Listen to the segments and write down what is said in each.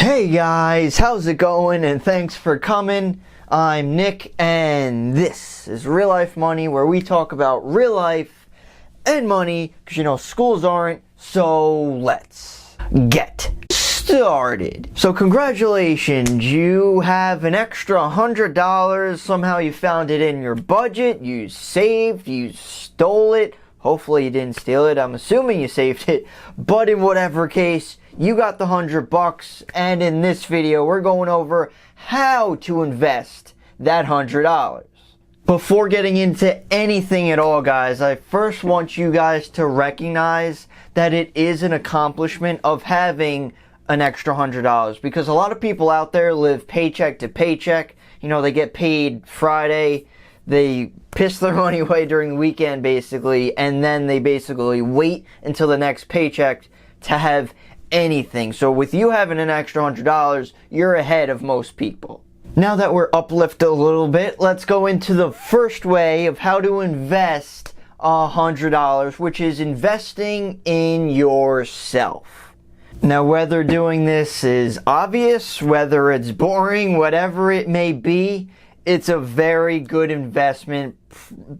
Hey guys, how's it going? And thanks for coming. I'm Nick, and this is Real Life Money, where we talk about real life and money, because schools aren't, so let's get started. So congratulations, you have an extra $100. Somehow you found it in your budget, you saved, you stole it. Hopefully you didn't steal it, I'm assuming you saved it, but in whatever case, you got the $100, and in this video we're going over how to invest that $100. Before getting into anything at all, guys, I first want you guys to recognize that it is an accomplishment of having an extra $100, because a lot of people out there live paycheck to paycheck. They get paid Friday, they piss their money away during the weekend basically, and then they basically wait until the next paycheck to have anything. So with you having an extra $100, you're ahead of most people. Now that we're uplifted a little bit, let's go into the first way of how to invest $100, which is investing in yourself. Now, whether doing this is obvious, whether it's boring, whatever it may be, it's a very good investment,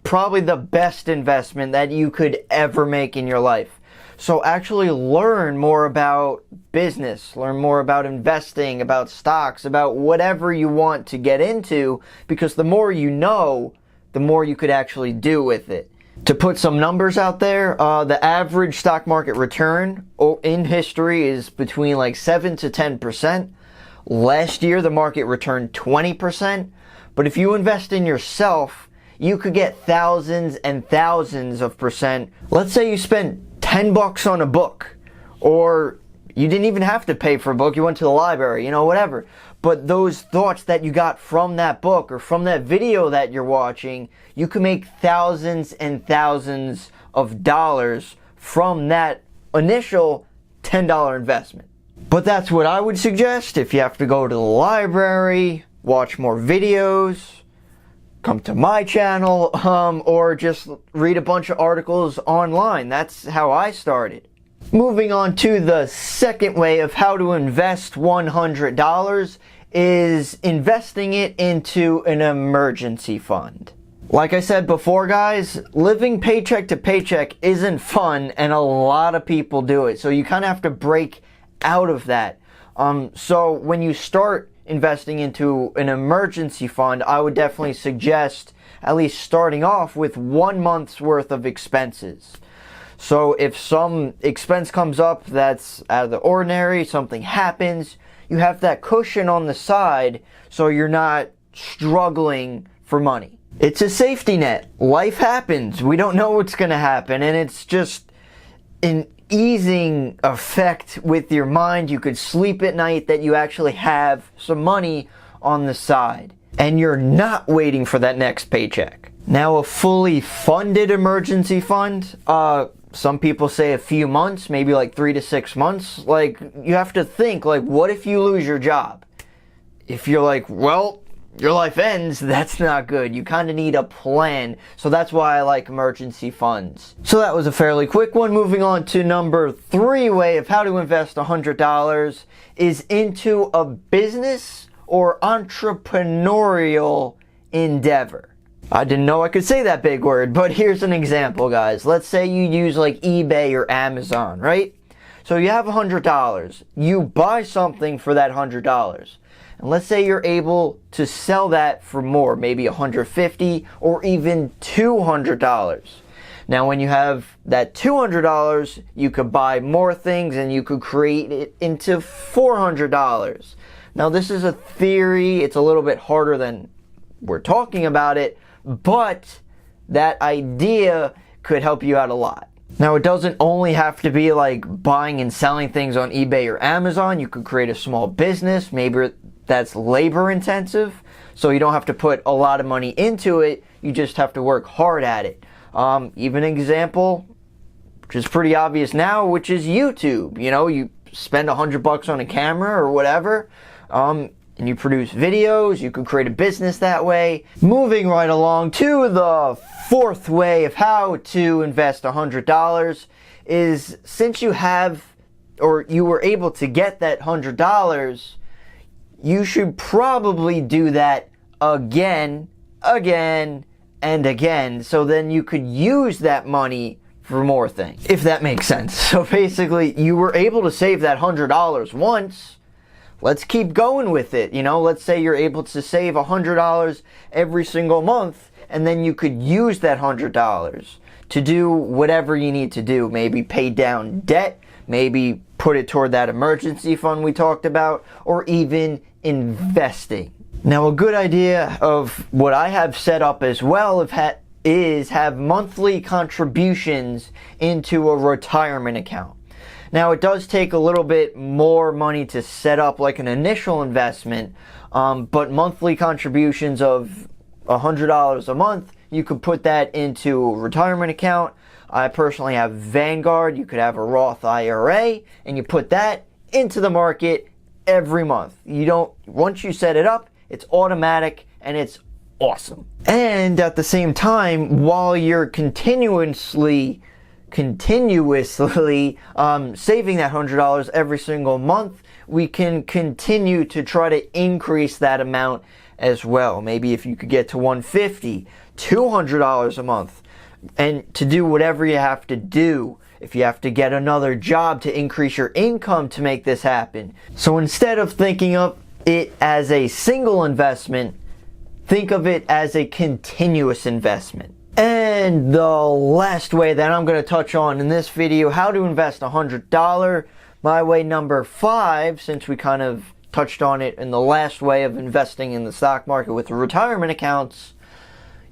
probably the best investment that you could ever make in your life. So actually learn more about business, learn more about investing, about stocks, about whatever you want to get into, because the more you know, the more you could actually do with it. To put some numbers out there, the average stock market return in history is between like 7 to 10%. Last year, the market returned 20%. But if you invest in yourself, you could get thousands and thousands of percent. Let's say you spent $10 on a book, or you didn't even have to pay for a book, you went to the library, whatever. But those thoughts that you got from that book or from that video that you're watching, you can make thousands and thousands of dollars from that initial $10 investment. But that's what I would suggest. If you have to go to the library, watch more videos, come to my channel, or just read a bunch of articles online. That's how I started. Moving on to the second way of how to invest $100 is investing it into an emergency fund. Like I said before, guys, living paycheck to paycheck isn't fun, and a lot of people do it. So you kind of have to break out of that. So when you start investing into an emergency fund, I would definitely suggest at least starting off with 1 month's worth of expenses. So if some expense comes up that's out of the ordinary, something happens, you have that cushion on the side so you're not struggling for money. It's a safety net. Life happens. We don't know what's going to happen, and it's just an easing effect with your mind. You could sleep at night that you actually have some money on the side, and you're not waiting for that next paycheck. Now, a fully funded emergency fund, some people say a few months, maybe like 3 to 6 months. Like, you have to think, like, what if you lose your job? If you're like, well, your life ends, that's not good. You kind of need a plan. So that's why I like emergency funds. So that was a fairly quick one. Moving on to number 3 way of how to invest $100 is into a business or entrepreneurial endeavor. I didn't know I could say that big word, but here's an example, guys. Let's say you use like eBay or Amazon, right? So you have $100. You buy something for that $100. And let's say you're able to sell that for more, maybe $150 or even $200. Now, when you have that $200, you could buy more things and you could create it into $400. Now, this is a theory. It's a little bit harder than we're talking about it, but that idea could help you out a lot. Now, it doesn't only have to be like buying and selling things on eBay or Amazon. You could create a small business. Maybe that's labor intensive, so you don't have to put a lot of money into it. You just have to work hard at it. Even an example, which is pretty obvious now, which is YouTube. You spend $100 on a camera or whatever, and you produce videos. You could create a business that way. Moving right along to the fourth way of how to invest $100 is, since you have or you were able to get that $100, you should probably do that again, and again, so then you could use that money for more things, if that makes sense. So basically, you were able to save that $100 once. Let's keep going with it. Let's say you're able to save $100 every single month, and then you could use that $100 to do whatever you need to do. Maybe pay down debt, maybe put it toward that emergency fund we talked about, or even investing. Now, a good idea of what I have set up as well is have monthly contributions into a retirement account. Now, it does take a little bit more money to set up like an initial investment, but monthly contributions of $100 a month, you could put that into a retirement account. I personally have Vanguard. You could have a Roth IRA, and you put that into the market every month. Once you set it up, it's automatic and it's awesome. And at the same time, while you're continuously saving that $100 every single month, we can continue to try to increase that amount as well. Maybe if you could get to $150, $200 a month, and to do whatever you have to do. If you have to get another job to increase your income to make this happen. So instead of thinking of it as a single investment, think of it as a continuous investment. And the last way that I'm going to touch on in this video, how to invest $100, my way number 5, since we kind of touched on it in the last way of investing in the stock market with retirement accounts,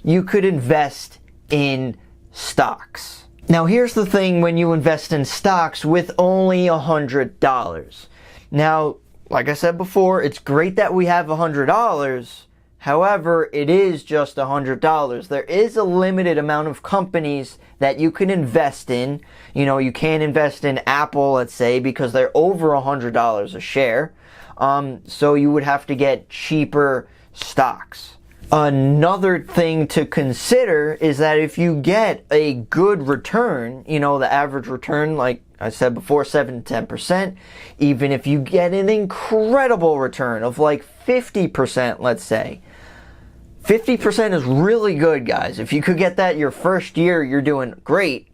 you could invest in stocks. Now, here's the thing when you invest in stocks with only $100. Now, like I said before, it's great that we have $100. However, it is just $100. There is a limited amount of companies that you can invest in. You can't invest in Apple, let's say, because they're over $100 a share. So you would have to get cheaper stocks. Another thing to consider is that if you get a good return, the average return, like I said before, 7 to 10%, even if you get an incredible return of like 50%, let's say, 50% is really good, guys. If you could get that your first year, you're doing great.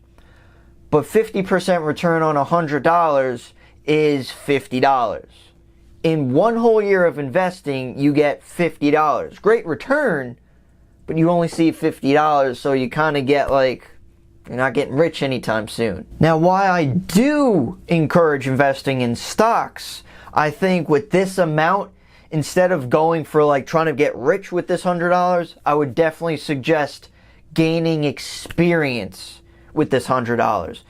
But 50% return on $100 is $50. In one whole year of investing, you get $50. Great return, but you only see $50, so you kind of get like, you're not getting rich anytime soon. Now, why I do encourage investing in stocks, I think with this amount, instead of going for like trying to get rich with this $100, I would definitely suggest gaining experience with this $100.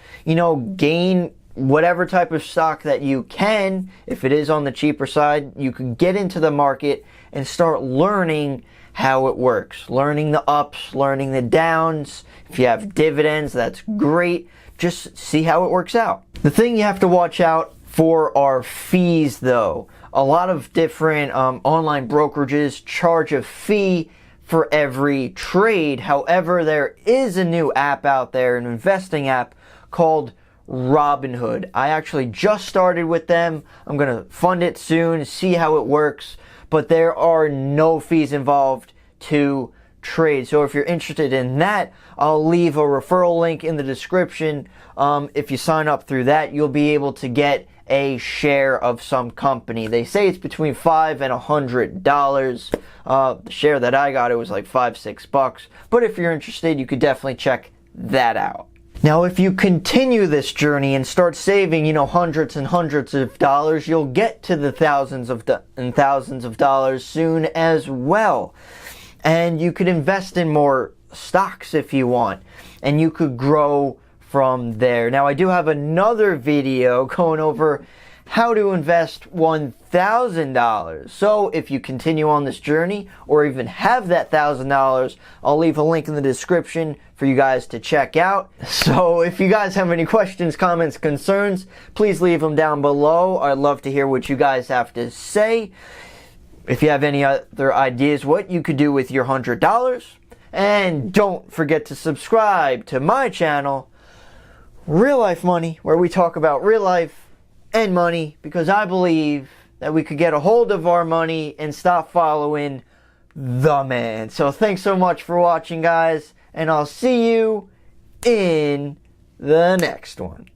Gain whatever type of stock that you can. If it is on the cheaper side, you can get into the market and start learning how it works. Learning the ups, learning the downs. If you have dividends, that's great. Just see how it works out. The thing you have to watch out for are fees, though. A lot of different online brokerages charge a fee for every trade. However, there is a new app out there, an investing app called ROBINHOod. I actually just started with them. I'm going to fund it soon, see how it works, but there are no fees involved to trade. So if you're interested in that, I'll leave a referral link in the description. If you sign up through that, you'll be able to get a share of some company. They say it's between $5 and $100. The share that I got, it was like $5-6. But if you're interested, you could definitely check that out. Now, if you continue this journey and start saving, hundreds and hundreds of dollars, you'll get to the thousands of dollars soon as well. And you could invest in more stocks if you want, and you could grow from there. Now, I do have another video going over how to invest $1,000. So if you continue on this journey or even have that $1,000, I'll leave a link in the description for you guys to check out. So if you guys have any questions, comments, concerns, please leave them down below. I'd love to hear what you guys have to say. If you have any other ideas what you could do with your $100. And don't forget to subscribe to my channel, Real Life Money, where we talk about real life and money, because I believe that we could get a hold of our money and stop following the man. So thanks so much for watching, guys, and I'll see you in the next one.